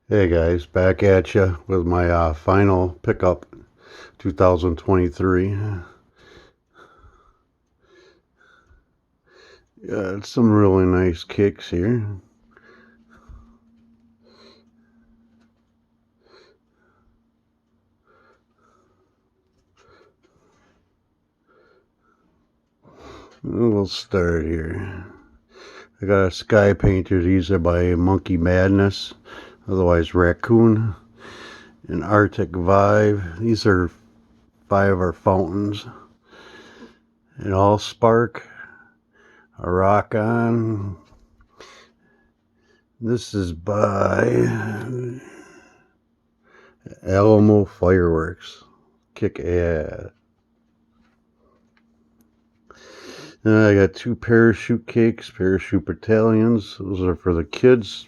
Hey guys, back at you with my final pickup 2023. Yeah, it's some really nice kicks here. We'll start here. I got a Sky Painter. These are by Monkey Madness, otherwise Raccoon. An Arctic Vibe. These are 5 fountains. An Allspark. A Rock On. This is by Alamo Fireworks. Kick ass. I got 2 parachute cakes, parachute battalions. Those are for the kids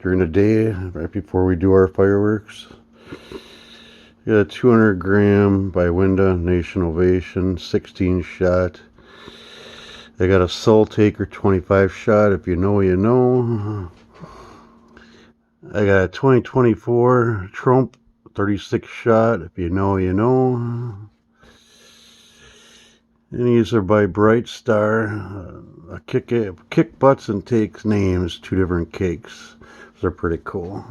during the day, right before we do our fireworks. I got a 200 gram by Winda Nation Ovation, 16 shot. I got a Soul Taker 25 shot, if you know, you know. I got a 2024 Trump 36 shot, if you know, you know. And these are by Bright Star. Kick butts and takes names, 2 different cakes. Those are pretty cool.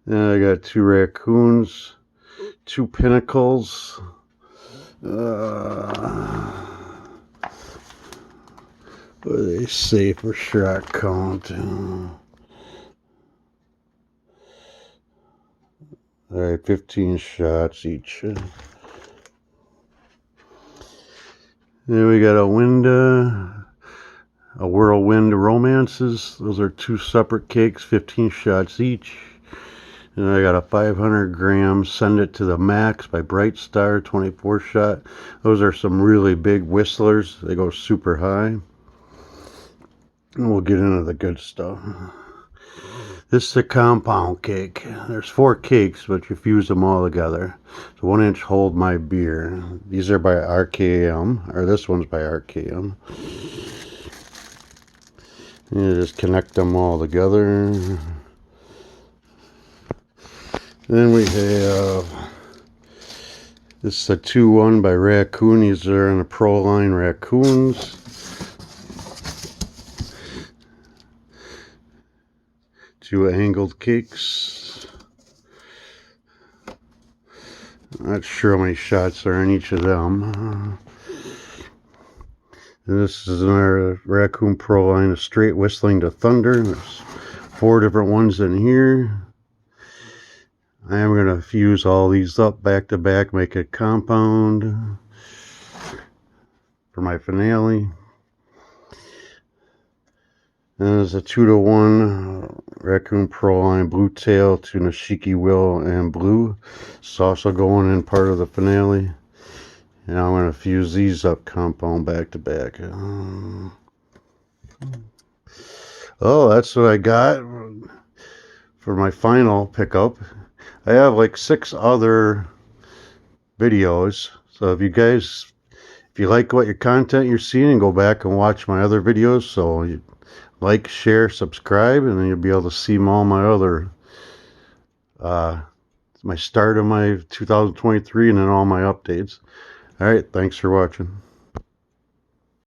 And I got 2 raccoons, 2 pinnacles. What do they say for shot count? Alright, 15 shots each. Then we got a Whirlwind Romances. Those are 2 separate cakes, 15 shots each. And I got a 500 gram Send It to the Max by Bright Star, 24 shot. Those are some really big whistlers. They go super high. And we'll get into the good stuff. This is a compound cake. There's 4 cakes, but you fuse them all together. So 1 inch Hold My Beer. These are by RKM, or this one's by RKM. You just connect them all together. Then we have, this is a 2-1 by Raccoon. These are in the Pro Line Raccoons. Two angled cakes. Not sure how many shots are in each of them. And this is another Raccoon Pro Line, a straight whistling to thunder. There's 4 different ones in here. I am going to fuse all these up back to back, make a compound for my finale. And there's a 2-to-1 Raccoon Pro Line Blue Tail to Nashiki Will and Blue. It's also going in part of the finale. And I'm going to fuse these up compound back to back. Oh, that's what I got for my final pickup. I have like 6 other videos. So if you like what your content you're seeing, go back and watch my other videos. So you like, share, subscribe, and then you'll be able to see all my other, my start of my 2023 and then all my updates. All right, thanks for watching.